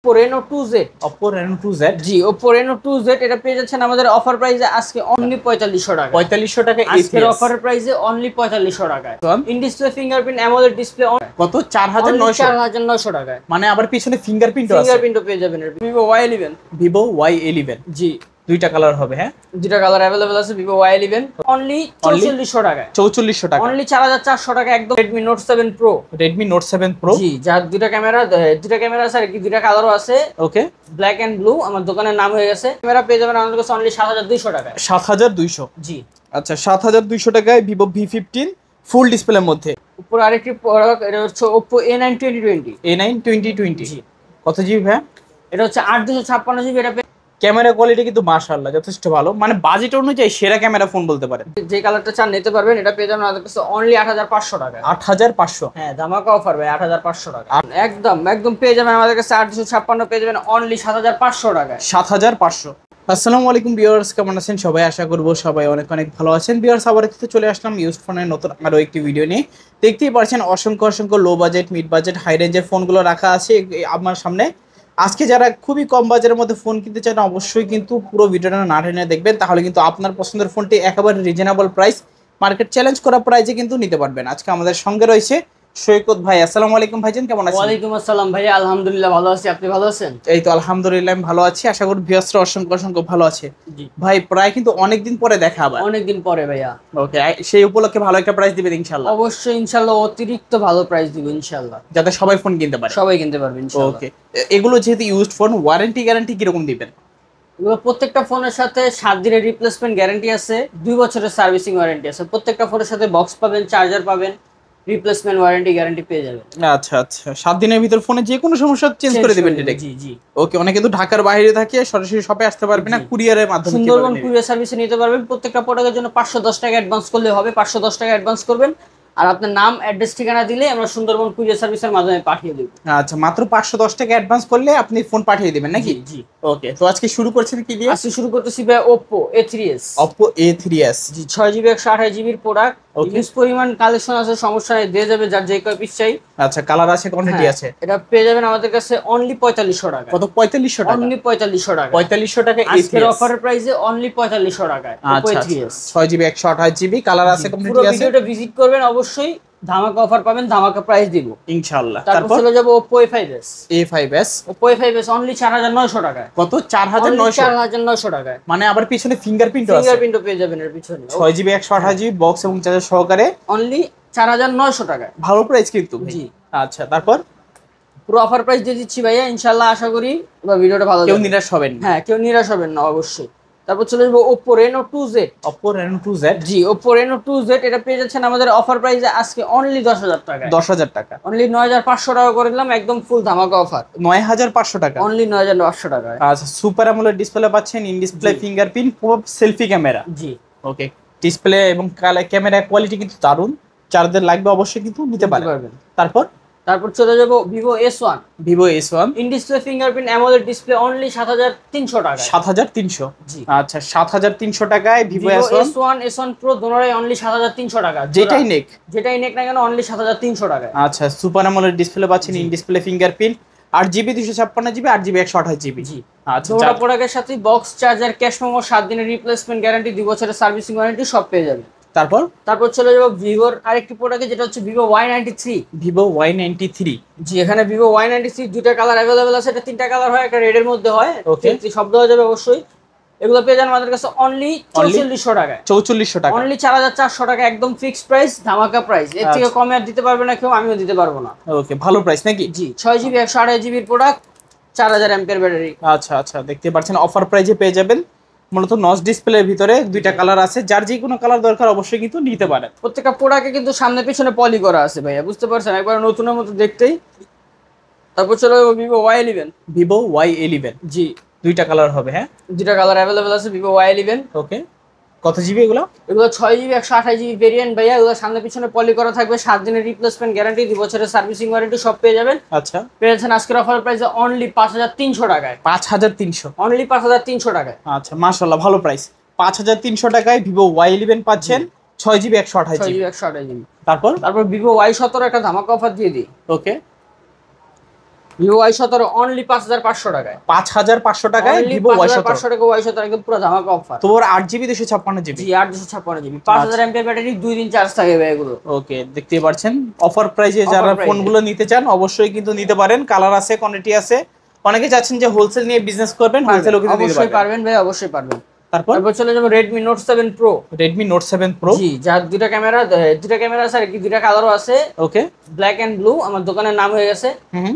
Oppo Reno 2Z Oppo Reno 2Z জি Oppo Reno 2Z এটা পেয়ে যাচ্ছেন আমাদের অফার প্রাইসে আজকে অনলি 4500 টাকা 4500 টাকা আজকের অফার প্রাইসে অনলি 4500 টাকায় in display fingerprint AMOLED display কত 4900 টাকায় মানে আবার পিছনে ফিঙ্গারপ্রিন্টও আছে ফিঙ্গারপ্রিন্টও পেয়ে যাবেন Vivo Y11 Vivo Y11 জি দুইটা কালার হবে হ্যাঁ দুইটা কালার अवेलेबल আছে Vivo Y11 অনলি 4400 টাকায় 4400 টাকা অনলি 4400 টাকা একদম Redmi Note 7 Pro Redmi Note 7 Pro জি যার দুইটা ক্যামেরা আছে আর কি দুইটা কালারও আছে ওকে ব্ল্যাক এন্ড ব্লু আমার দোকানের নাম হয়ে গেছে ক্যামেরা পেয়ে যাবেন আমাদের কাছে অনলি 7200 টাকায় 7200 জি আচ্ছা 7200 টাকায় Vivo V15 ফুল ডিসপ্লের মধ্যে উপর আরেকটি প্রোডাক্ট এটা হচ্ছে Oppo A9 2020 A9 2020 জি কত জিবি ভাই এটা হচ্ছে 8256 জিবি এটা ক্যামেরা কোয়ালিটি কিন্তু মাশাআল্লাহ যথেষ্ট ভালো মানে বাজেট অনুযায়ী সেরা ক্যামেরা ফোন বলতে পারেন যে কালারটা চান নিতে পারবেন এটা পেয়ে যাবেন আমাদের কাছে অনলি 8500 টাকা 8500 হ্যাঁ ধামাকা অফার ভাই 8500 টাকা একদম একদম পেয়ে যাবেন আমাদের কাছে 8256 পেয়ে যাবেন অনলি 7500 টাকায় 7500 আসসালামু আলাইকুম ভিউয়ার্স কেমন আছেন সবাই আশা করব সবাই অনেক অনেক ভালো আছেন ভিউয়ার্স আবার একটু চলে আসলাম ইউজড ফোনের নতুন আরো একটি ভিডিও নিয়ে দেখতেই পাচ্ছেন অসংখ্য অসংখ্য low budget mid budget high রেঞ্জের ফোনগুলো রাখা আছে আমার সামনে আজকে যারা খুবই কম বাজেটের মধ্যে ফোন কিনতে চান অবশ্যই কিন্তু পুরো ভিডিওটা না টেনে দেখবেন তাহলে কিন্তু আপনার পছন্দের ফোনটি একেবারে রিজনেবল প্রাইস মার্কেট চ্যালেঞ্জ করা প্রাইসে কিন্তু নিতে পারবেন আজকে আমাদের সঙ্গে রয়েছে সৈকত ভাই আসসালামু আলাইকুম ভাইজান কেমন আছেন ওয়ালাইকুম আসসালাম ভাই আলহামদুলিল্লাহ ভালো আছি আপনি ভালো আছেন এই তো আলহামদুলিল্লাহ আমি ভালো আছি আশা করি ভিউয়ার্সরা অসংখ্য অসংখ্য ভালো আছে জি ভাই প্রায় কিন্তু অনেক দিন পরে দেখা আবার অনেকদিন পরে ভাইয়া ওকে সেই উপলক্ষে ভালো একটা প্রাইস দিবেন ইনশাআল্লাহ অবশ্যই ইনশাআল্লাহ অতিরিক্ত ভালো প্রাইস দিব ইনশাআল্লাহ যাতে সবাই ফোন কিনতে পারে সবাই কিনতে পারবে ইনশাআল্লাহ ওকে এগুলো যেহেতু ইউজড ফোন ওয়ারেন্টি গ্যারান্টি কিরকম দিবেন এগুলো প্রত্যেকটা ফোনের সাথে 7 দিনের রিপ্লেসমেন্ট গ্যারান্টি আছে 2 বছরের সার্ভিসিং ওয়ারেন্টি আছে প্রত্যেকটা ফোনের সাথে বক্স পাবেন চার্জার পাবেন রিপ্লেসমেন্ট ওয়ারেন্টি গ্যারান্টি পেয়ে যাবেন আচ্ছা আচ্ছা 7 দিনের ভিতর ফোনে যে কোনো সমস্যা চেঞ্জ করে দিবেন ডাইরেক্ট জি জি ওকে অনেকে কিন্তু ঢাকার বাইরে থাকে সরাসরি শপে আসতে পারবে না কুরিয়ারের মাধ্যমে সুন্দরবন কুরিয়ার সার্ভিসে নিতে পারবেন প্রত্যেকটা প্রোডাক্টের জন্য 510 টাকা অ্যাডভান্স করলে হবে 510 টাকা অ্যাডভান্স করবেন আর আপনার নাম অ্যাড্রেস ঠিকানা দিলে আমরা সুন্দরবন কুরিয়ার সার্ভিসের মাধ্যমে পাঠিয়ে দেব আচ্ছা মাত্র 510 টাকা অ্যাডভান্স করলে আপনি ফোন পাঠিয়ে দিবেন নাকি জি ওকে তো আজকে শুরু করছেন কি দিয়ে আজকে শুরু করতেছি ভাই Oppo A3s Oppo A3s জি 6GB 128GB এর প্রোডাক্ট ইউজ পরিমাণ কালেকশন আছে সমস্যা নাই দিয়ে যাবে যার যে কয় পিস চাই আচ্ছা কালার আছে কোয়ান্টিটি আছে এটা পেয়ে যাবেন আমাদের কাছে অনলি 4500 টাকা কত 4500 টাকা অনলি 4500 টাকা 4500 টাকা আজকের অফারের প্রাইসে অনলি 4500 টাকায় Oppo A3s 6GB 128GB colour আছে কোয়ান্টিটি পুরো আছে ভিডিওটা ভিজিট করবেন অবশ্যই ধামাকা অফার পাবেন ধামাকা প্রাইস দিব ইনশাআল্লাহ তারপর চলে যাব Oppo A5s A5s Oppo A5s only 4900 টাকায় কত 4900 4900 টাকায় মানে আবার পিছনে ফিঙ্গারপ্রিন্টও আছে ফিঙ্গারপ্রিন্টও পেয়ে যাবেন এর পিছনে 6GB 128GB বক্স এবং চার্জার সহকারে অনলি 4900 টাকায় ভালো প্রাইস কিন্তু জি আচ্ছা তারপর পুরো অফার প্রাইস দিয়ে দিচ্ছি ভাইয়া ইনশাআল্লাহ আশা করি এবার ভিডিওটা ভালো কেউ যাবে নিরাশ হবেন না হ্যাঁ কেউ নিরাশ হবেন না অবশ্যই তারপর চলে যাবো Oppo Reno 2Z Oppo Reno 2Z জি Oppo Reno 2Z এটা পেয়ে যাচ্ছেন আমাদের অফার প্রাইসে আজকে অনলি 10000 টাকায় 10000 টাকা অনলি 9500 টাকা করে দিলাম একদম ফুল ধামাকা অফার 9500 টাকা অনলি 9500 টাকায় আচ্ছা সুপার অ্যামোলেড ডিসপ্লে পাচ্ছেন in display fingerprint pop selfie camera G okay display এবং ক্যামেরা কোয়ালিটি কিন্তু দারুণ যাদের লাগবে অবশ্যই কিন্তু নিতে পারবেন তারপর চলে যাব Vivo S1 Vivo S1 in display fingerprint AMOLED display only 7300 টাকা 7300 জি আচ্ছা 7300 টাকায় Vivo S1 Pro দুটোই অনলি 7300 টাকা যেটাই নেক না কেন অনলি 7300 টাকা আচ্ছা সুপার অ্যামোলেড ডিসপ্লে পাচ্ছেন in display fingerprint 8GB 256GB 8GB 128GB জি আচ্ছা দুটো প্রোডাক্টের সাথে বক্স চার্জার ক্যাশ মেমো 7 দিনের রিপ্লেসমেন্ট গ্যারান্টি 2 বছরের সার্ভিসিং ওয়ারেন্টি সব পেয়ে যাবেন তারপর চলে যাব ভিভোর আরেকটি প্রোডাক্ট যেটা হচ্ছে Vivo Y93 Vivo Y93 জি এখানে Vivo Y93 দুটো কালার अवेलेबल আছে এটা তিনটা কালার হয় একটা রেড এর মধ্যে হয় ওকে সব দেওয়া যাবে অবশ্যই এগুলো পেয়ে যাবেন আমাদের কাছে অনলি 4400 টাকায় 4400 টাকা অনলি 4400 টাকা একদম ফিক্সড প্রাইস ধামাকা প্রাইস এর থেকে কমে আর দিতে পারবে না কেউ আমিও দিতে পারবো না ওকে ভালো প্রাইস নাকি জি 6GB 128GB এর প্রোডাক্ট 4000 অ্যাম্পিয়ার ব্যাটারি আচ্ছা আচ্ছা দেখতে পাচ্ছেন অফার প্রাইসে পেয়ে যাবেন মূলত নচ ডিসপ্লের ভিতরে দুইটা কালার আছে যার যে কোনো কালার দরকার অবশ্যই কিন্তু নিতে পারেন প্রত্যেকটা প্রোডাক্টে কিন্তু সামনে পিছনে পলি করা আছে ভাইয়া বুঝতে পারছেন একবার নতুনের মতো দেখতেই তারপর চলো Vivo Y11 জি দুইটা কালার হবে হ্যাঁ দুইটা কালার अवेलेबल আছে Vivo Y11 ওকে কত জিবি এগুলো 6GB 128GB ভেরিয়েন্ট ভাইয়া এগুলো সামনে পিছনে পলি করা থাকবে 7 দিনের রিপ্লেসমেন্ট গ্যারান্টি 2 বছরের সার্ভিসিং ওয়ারেন্টি সব পেয়ে যাবেন আচ্ছা পেয়েছেন আজকের অফার প্রাইসে অনলি 5300 টাকায় 5300 অনলি 5300 টাকায় আচ্ছা মাশাআল্লাহ ভালো প্রাইস 5300 টাকায় Vivo Y11 পাচ্ছেন 6GB 128GB তারপর Vivo Y17 একটা ধামাকা অফার দিয়ে দিই ওকে ভিভো Y17 অনলি 5500 টাকায়। 5500 টাকায় ভিভো Y17, 500 টাকা Y17 একদম পুরো ধামাকা অফার। তো ওর 8GB 256GB। জি 8 256 GB, 5000 এমপিআর ব্যাটারি, 2 দিন চার্জ থাকে ভাই এগুলো। ওকে, দেখতেই পাচ্ছেন অফার প্রাইসে যারা ফোনগুলো নিতে চান অবশ্যই কিন্তু নিতে পারেন। কালার আছে, কোয়ান্টিটি আছে। অনেকে চাচ্ছেন যে হোলসেল নিয়ে বিজনেস করবেন, হোলসেলও কিন্তু দিতে অবশ্যই পারবেন ভাই, অবশ্যই পারবেন। তারপর চলে যাবো Redmi Note 7 Pro। Redmi Note 7 Pro, জি, যার দুইটা ক্যামেরা আছে আর কি, দুইটা কালারও আছে। ওকে, ব্ল্যাক এন্ড ব্লু। আমার দোকানের নাম হয়ে গেছে।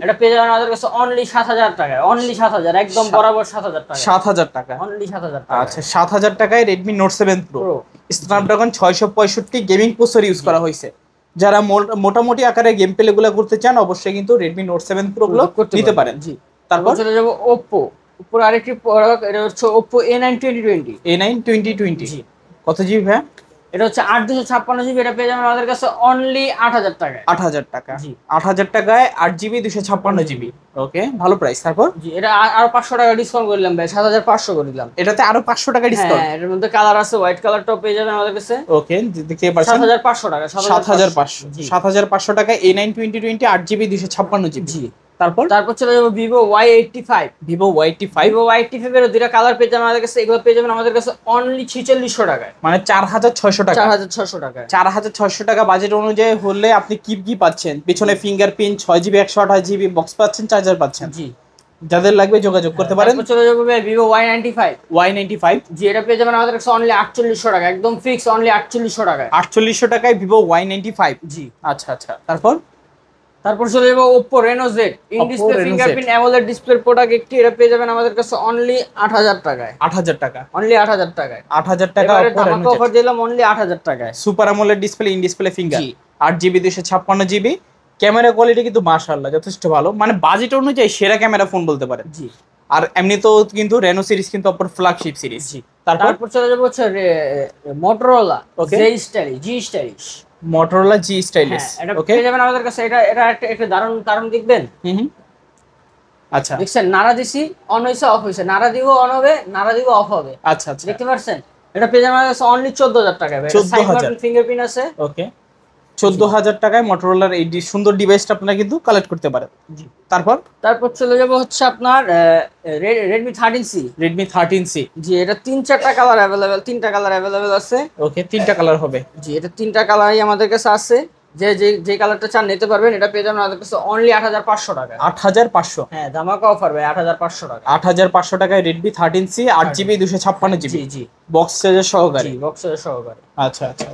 এটা পেয়ে যাবেন আমাদের কাছে অনলি 7000 টাকায়। অনলি 7000, একদম বরাবর 7000 টাকা। 7000 টাকা, অনলি 7000 টাকা। আচ্ছা 7000 টাকায় Redmi Note 7 Pro Snapdragon 665 gaming processor use করা হয়েছে। যারা মোটামুটি আকারে গেম প্লেগুলো করতে চান অবশ্যই কিন্তু Redmi Note 7 Pro গুলো নিতে পারেন। জি, তারপর চলে যাবো Oppo। উপর আরেকটি প্রোডাক্ট, এটা হচ্ছে Oppo A9 2020। A9 2020, জি, কত জিবি ভাই? এটা হচ্ছে 8256 GB। এটা পেয়ে যাবেন আমাদের কাছে অনলি 8000 টাকায়। 8000 টাকা, জি, 8000 টাকায় 8GB 256GB। ওকে, ভালো প্রাইস। তারপর জি, এটা আরো 500 টাকা ডিসকাউন্ট করলাম ভাই, 7500 করে দিলাম। এটাতে আরো 500 টাকা ডিসকাউন্ট। হ্যাঁ, এটার মধ্যে কালার আছে, হোয়াইট কালারটাও পেয়ে যাবেন আমাদের কাছে। ওকে, দেখতে পাচ্ছেন 7500 টাকা। 7500, 7500 টাকায় A9 2020 8GB 256GB। জি, তারপর চলে যাবো Vivo Y85। Vivo Y85, Vivo Y85 এর দুইটা কালার পেয়ে যাবেন আমাদের কাছে। এগুলো পেয়ে যাবেন আমাদের কাছে অনলি 4600 টাকায়। মানে 4600 টাকা। 4600 টাকায়। 4600 টাকা বাজেট অনুযায়ী হলে আপনি কি পাচ্ছেন? পিছনে ফিঙ্গারপ্রিন্ট, 6GB 128GB বক্স পাচ্ছেন, চার্জার পাচ্ছেন। জি, যাদের লাগবে যোগাযোগ করতে পারেন। তারপর চলে যাবো Vivo Y95। Y95, জি, এটা পেয়ে যাবেন আমাদের কাছে অনলি 4800 টাকা, একদম ফিক্স অনলি 4800 টাকায়। 4800 টাকায় Vivo Y95। জি, আচ্ছা আচ্ছা। তারপর চলে যাবো Oppo Reno Z। In display fingerprint AMOLED display product একটি। এটা পেয়ে যাবেন আমাদের কাছে অনলি 8000 টাকায়। 8000 টাকা, অনলি 8000 টাকায়। 8000 টাকা Oppo Reno Z অফার দিলাম অনলি 8000 টাকায়। Super AMOLED display, in display finger, G, 8GB 256GB। Camera quality কিন্তু মাশাআল্লাহ যথেষ্ট ভালো, মানে বাজেট অনুযায়ী সেরা ক্যামেরা ফোন বলতে পারেন। জি, আর এমনিতেও কিন্তু রেনো সিরিজ কিন্তু অপর ফ্ল্যাগশিপ সিরিজ। জি, তারপর চলে যাবো হচ্ছে Motorola G Stylish। Motorola G Stylish, এটা ওকে, পেয়ে যাবেন আমাদের কাছে। এটা একটা দারুণ কারণ দেখবেন। আচ্ছা দেখছেন, নাড়া দিছি অন হইছে, অফ হইছে, নাড়া দিব অন হবে, নাড়া দিব অফ হবে। আচ্ছা আচ্ছা, দেখতে পাচ্ছেন? এটা পেয়ে যাবেন আমাদের কাছে অনলি 14000 টাকায়। 14000 ফিঙ্গারপ্রিন্ট আছে। ওকে, 14000 টাকায় মোটরোলার এই সুন্দর ডিভাইসটা আপনারা কিন্তু কালেক্ট করতে পারেন। জি, তারপর চলে যাব হচ্ছে আপনার Redmi 13C। Redmi 13C, জি, এটা 3-4টা কালার अवेलेबल, 3টা কালার अवेलेबल আছে। ওকে, 3টা কালার হবে। জি, এটা 3টা কালারই আমাদের কাছে আছে। যে কালারটা চান নিতে পারবেন। এটা পেয়ে যাবেন আমাদের কাছে অনলি 8500 টাকা। 8500, হ্যাঁ, ধামাকা অফার ভাই, 8500 টাকা। 8500 টাকায় Redmi 13C 8GB 256GB। জি, জি, বক্স চার্জার সহকারে। জি, বক্সের সহকারে। আচ্ছা আচ্ছা।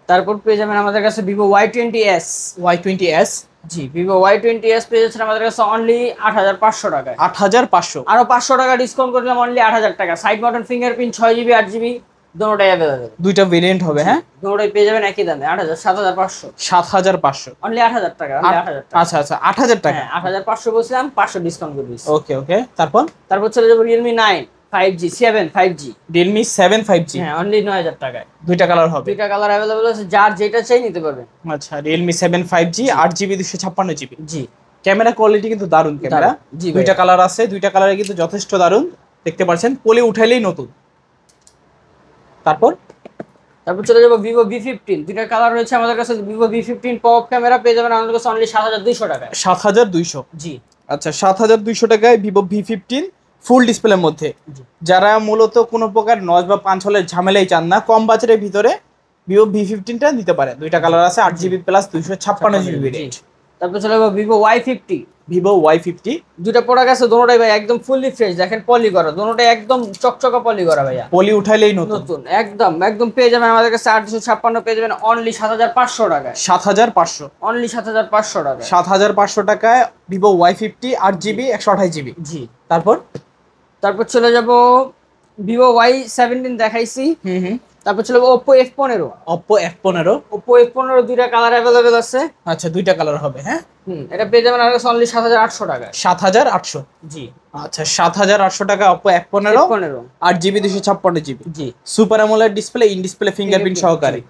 তারপর পেয়ে যাবেন আমাদের কাছে Vivo Y20s। Y20s, জি, Vivo Y20s পেয়ে যাচ্ছেন আমাদের কাছে অনলি 8500 টাকায়। 8500, আরো 500 টাকা ডিসকাউন্ট করলাম অনলি 8000 টাকা। Side button fingerprint 6GB 8GB দুটোটাই अवेलेबल। দুইটা ভেরিয়েন্ট হবে। হ্যাঁ, দুটোটাই পেয়ে যাবেন একই দামে 7500। 7500, অনলি 8000 টাকা। অনলি 8000 টাকা। আচ্ছা আচ্ছা, 8000 টাকা। হ্যাঁ, 8500 বলছিলাম, 500 ডিসকাউন্ট করে দিয়েছি। ওকে ওকে। তারপর চলে যাব Realme 9 5G 7 5G। Realme 7 5G, হ্যাঁ, অনলি 9000 টাকায়। দুইটা কালার হবে। দুইটা কালার अवेलेबल আছে, যার যেটা চাই নিতে পারবেন। আচ্ছা, Realme 7 5G 8GB 256GB। জি, ক্যামেরা কোয়ালিটি কিন্তু দারুণ ক্যামেরা। জি, দুইটা কালার আছে, দুইটা কালারে কিন্তু যথেষ্ট দারুণ। দেখতে পাচ্ছেন পলি উঠাইলেই নতুন। তারপর চলে যাব Vivo V15। দুইটা কালার রয়েছে আমাদের কাছে। Vivo V15 পপ ক্যামেরা পেয়ে যাবেন আমাদের কাছে অনলি 7200 টাকায়। 7200, জি, আচ্ছা 7200 টাকায় Vivo V15 ফুল ডিসপ্লের মধ্যে। যারা মূলত কোনো প্রকার নয়েজ বা পাঞ্চ হলের ঝামেলাই চান না, কম বাজেটের ভিতরে Vivo V15টা নিতে পারেন। দুইটা কালার আছে, 8GB প্লাস 256GB ভেরিয়েন্ট। তারপর চলে যাব Vivo Y50। Vivo Y50, দুইটা প্রোডাক্ট আছে, দুটোটাই ভাই একদম ফুললি ফ্রেশ। দেখেন পলি করা, দুটোটাই একদম চকচকা পলি করা ভাইয়া। পলি উঠাইলেই নতুন। নতুন একদম পেয়ে যাবেন আমাদের কাছে 856 পেয়ে যাবেন অনলি 7500 টাকায়। 7500, অনলি 7500 টাকায়। 7500 টাকায় Vivo Y50 8GB 128GB। জি, তারপর চলে যাব Vivo Y17 দেখাইছি। তারপর চলে যাব Oppo F15। Oppo F15 দুইটা কালার अवेलेबल আছে। আচ্ছা, দুইটা কালার হবে। হ্যাঁ, এটা পেয়ে যাবেন আমাদের কাছে অনলি 7800 টাকায়। 7800, জি, আচ্ছা 7800 টাকা Oppo F15 8GB 256GB। G, super AMOLED display, in display fingerprint সহকারে।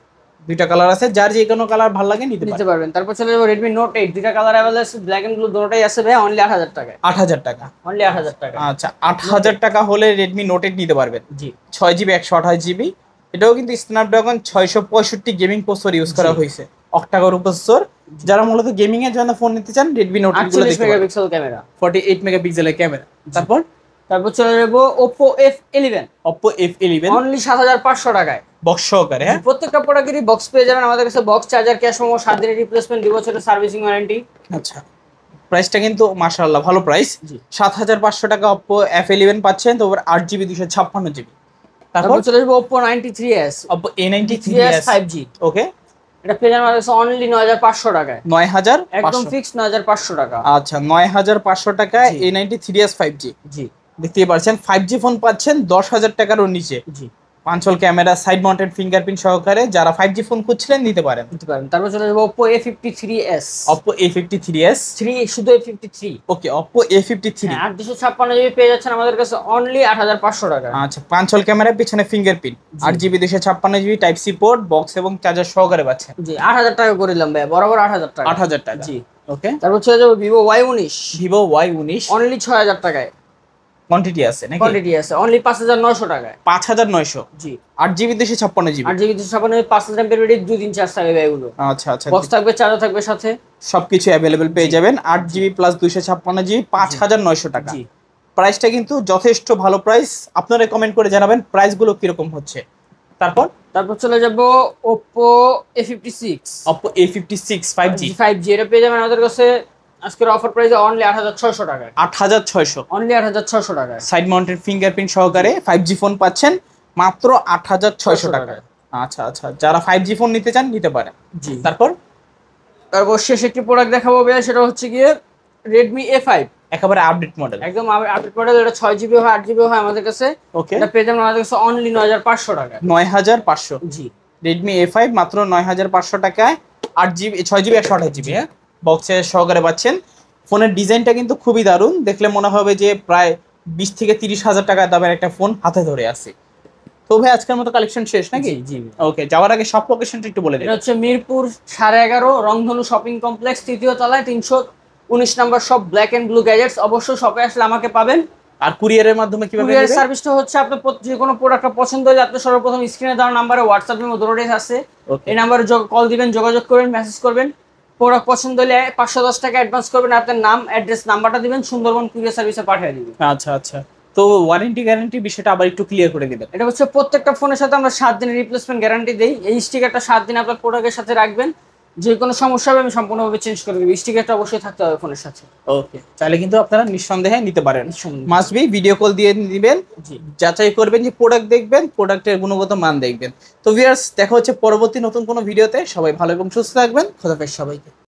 দুইটা কালার আছে, যার যে কোনো কালার ভালো লাগে নিতে পারবেন। তারপর চলে যাব Redmi Note 8। দুইটা কালার अवेलेबल আছে, ব্ল্যাক এন্ড ব্লু দুটোটাই আছে ভাই অনলি 8000 টাকায়। 8000 টাকা, অনলি 8000 টাকা। আচ্ছা 8000 টাকা হলে Redmi Note 8 নিতে পারবেন। জি, 6GB 128GB। এটাও কিন্তু স্ন্যাপড্রাগন 665 গেমিং প্রসেসর ইউজ করা হয়েছে। Octa-core processor. যারা মূলত গেমিং এর জন্য ফোন নিতে চান Redmi Note 48 মেগাপিক্সেল ক্যামেরা, 48 মেগাপিক্সেলের ক্যামেরা। তারপর চলে যাবো Oppo F11, Oppo F11 only 7500 টাকায় বক্স সহকারে। হ্যাঁ, প্রত্যেকটা প্রোডাক্টেরই বক্স পেয়ে যাবেন আমাদের কাছে, বক্স, চার্জার, ক্যাশ মেমো, 7 দিনের রিপ্লেসমেন্ট, 2 বছরের সার্ভিসিং ওয়ারেন্টি। আচ্ছা, প্রাইসটা কিন্তু মাশাআল্লাহ ভালো প্রাইস। 7500 টাকা Oppo F11 পাচ্ছেন। তো 8GB 256GB। তারপর চলে যাবো Oppo 93s, Oppo A93s 5G। ওকে, এটা পেয়ে যাবেন আমাদের কাছে অনলি 9500 টাকায়, 9500 একদম ফিক্স 9500 টাকা। আচ্ছা, 9500 টাকায় A93s 5G। জি, দেখতেই পাচ্ছেন 5G ফোন পাচ্ছেন 10,000 টাকারও নিচে। জি, পাঁচল ক্যামেরা, সাইড মাউন্টেড ফিঙ্গারপ্রিন্ট সহকারে। যারা 5G ফোন খুঁজছিলেন নিতে পারেন। তারপর চলে যাবো Oppo A53s, Oppo A53s 3, শুধু A53। ওকে, Oppo A53। 856GB পেয়ে যাচ্ছেন আমাদের কাছে অনলি 8500 টাকা। আচ্ছা, পাঁচল ক্যামেরা, পিছনে fingerprint, 8GB 256GB type C port, box এবং চার্জার সহকারে পাচ্ছেন। জি, 8000 টাকা করে দিলাম ভাই, বরাবর 8000 টাকা। 8000 টাকা। জি, ওকে, তারপর চলে যাবো Vivo Y19, Vivo Y19 only 6000 টাকায়। কোয়ান্টিটি আছে নাকি? কোয়ান্টিটি আছে, অনলি 5900 টাকায়। 5900। জি, 8GB 256GB। 8GB 256, 5000 MP battery, 2 দিন চার্জ থাকবে ভাই এগুলো। আচ্ছা আচ্ছা, বক্স থাকবে, চার্জার থাকবে সাথে, সবকিছু অ্যাভেলেবেল পেয়ে যাবেন। 8GB প্লাস 256GB 5900 টাকা। জি, প্রাইসটা কিন্তু যথেষ্ট ভালো প্রাইস। আপনারা কমেন্ট করে জানাবেন প্রাইসগুলো কিরকম হচ্ছে। তারপর চলে যাব Oppo A56, Oppo A56 5G। 5G এটা পেয়ে যাবেন আমাদের কাছে আজকের অফার প্রাইসে অনলি 8600 টাকায়, 8600। অনলি 8600 টাকায়। সাইড মাউন্টেড ফিঙ্গারপ্রিন্ট সহকারে 5G ফোন পাচ্ছেন মাত্র 8600 টাকায়। আচ্ছা আচ্ছা, যারা 5G ফোন নিতে চান নিতে পারেন। জি, তারপর শেষ একটি প্রোডাক্ট দেখাবো ভাই, সেটা হচ্ছে গিয়ে Redmi A5, একেবারে আপডেট মডেল। একদম আপডেট মডেল। এটা 6GB হয়, 8GB হয় আমাদের কাছে। ওকে, এটা পেয়ে যাবেন আমাদের কাছে অনলি 9500 টাকায়। 9500। জি, Redmi A5 মাত্র 9500 টাকায়, 8GB 6GB 128GB। হ্যাঁ, বক্সের সহকারে পাচ্ছেন। ফোনের ডিজাইনটা কিন্তু খুবই দারুণ, দেখলে মনে হবে যে প্রায় 20 থেকে 30,000 টাকা দামের একটা ফোন হাতে ধরে আছে। তো ভাই আজকের মতো কালেকশন শেষ নাকি? জি। ওকে, যাওয়ার আগে সব লোকেশনটা একটু বলে দিন। এটা হচ্ছে মিরপুর 11.5 রংধনু শপিং কমপ্লেক্স, 3য় তলায়, 319 number shop, black and blue gadgets. অবশ্যই শপে আসলে আমাকে পাবেন। আর কুরিয়ারের মাধ্যমে কিভাবে কুরিয়ার নেবেন? সার্ভিসটা হচ্ছে আপনার যে কোনো প্রোডাক্টটা পছন্দ হলে আপনি সর্বপ্রথম স্ক্রিনে দেওয়া নাম্বারে হোয়াটসঅ্যাপের মধ্যে রোডেস আছে, ওকে, এই নাম্বারে কল দিবেন, যোগাযোগ করবেন, মেসেজ করবেন। প্রোডাক্ট পছন্দ হলে 510 টাকা অ্যাডভান্স করবেন, আপনার নাম, অ্যাড্রেস, নাম্বারটা দিবেন, সুন্দরবন কুরিয়ার সার্ভিসে পাঠিয়ে দিবেন। আচ্ছা আচ্ছা। তো ওয়ারেন্টি গ্যারান্টি বিষয়টা আবার একটু ক্লিয়ার করে দিবেন। এটা হচ্ছে প্রত্যেকটা ফোনের সাথে আমরা 7 দিনের রিপ্লেসমেন্ট গ্যারান্টি দেই। এই স্টিকারটা 7 দিন আপনার প্রোডাক্টের সাথে রাখবেন, যে কোনো সমস্যা হবে আমি সম্পূর্ণভাবে চেঞ্জ করে দেবো। স্টিকারটা অবশ্যই থাকতে হবে ফোনের সাথে। ওকে, তাহলে কিন্তু আপনারা নিঃসন্দেহে নিতে পারেন। মাস্ট বি ভিডিও কল দিয়ে দিবেন, জি, যাচাই করবেন যে প্রোডাক্ট দেখবেন, প্রোডাক্টের গুণগত মান দেখবেন। তো ভিউয়ার্স, দেখা হচ্ছে পরবর্তী নতুন কোনো ভিডিওতে। সবাই ভালো এবং সুস্থ থাকবেন। খোদাফেজ সবাইকে।